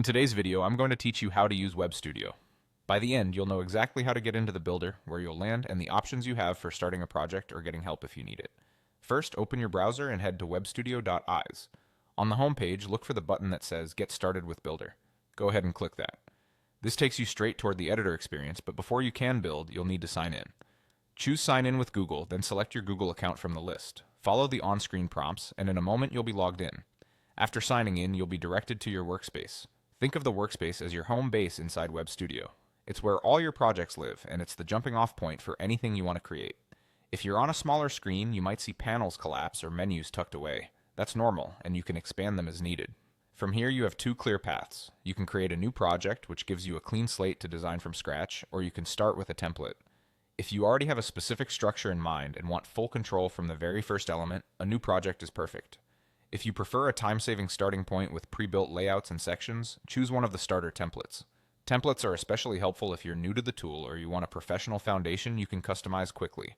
In today's video, I'm going to teach you how to use Webstudio. By the end, you'll know exactly how to get into the builder, where you'll land, and the options you have for starting a project or getting help if you need it. First, open your browser and head to webstudio.is. On the home page, look for the button that says Get Started with Builder. Go ahead and click that. This takes you straight toward the editor experience, but before you can build, you'll need to sign in. Choose Sign In with Google, then select your Google account from the list. Follow the on-screen prompts, and in a moment you'll be logged in. After signing in, you'll be directed to your workspace. Think of the workspace as your home base inside Webstudio. It's where all your projects live, and it's the jumping off point for anything you want to create. If you're on a smaller screen, you might see panels collapse or menus tucked away. That's normal, and you can expand them as needed. From here, you have two clear paths. You can create a new project, which gives you a clean slate to design from scratch, or you can start with a template. If you already have a specific structure in mind and want full control from the very first element, a new project is perfect. If you prefer a time-saving starting point with pre-built layouts and sections, choose one of the starter templates. Templates are especially helpful if you're new to the tool or you want a professional foundation you can customize quickly.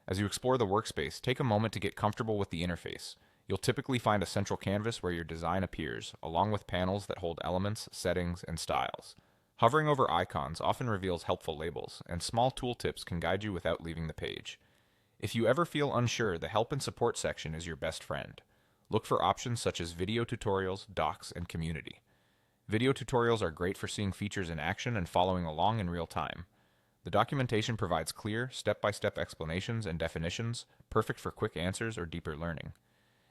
As you explore the workspace, take a moment to get comfortable with the interface. You'll typically find a central canvas where your design appears, along with panels that hold elements, settings, and styles. Hovering over icons often reveals helpful labels, and small tooltips can guide you without leaving the page. If you ever feel unsure, the Help and Support section is your best friend. Look for options such as video tutorials, docs, and community. Video tutorials are great for seeing features in action and following along in real time. The documentation provides clear, step-by-step explanations and definitions, perfect for quick answers or deeper learning.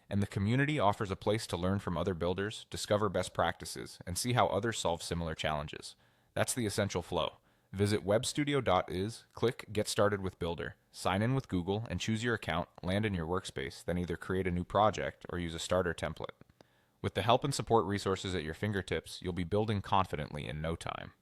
And the community offers a place to learn from other builders, discover best practices, and see how others solve similar challenges. That's the essential flow. Visit webstudio.is, click Get Started with Builder, sign in with Google, and choose your account, land in your workspace, then either create a new project or use a starter template. With the help and support resources at your fingertips, you'll be building confidently in no time.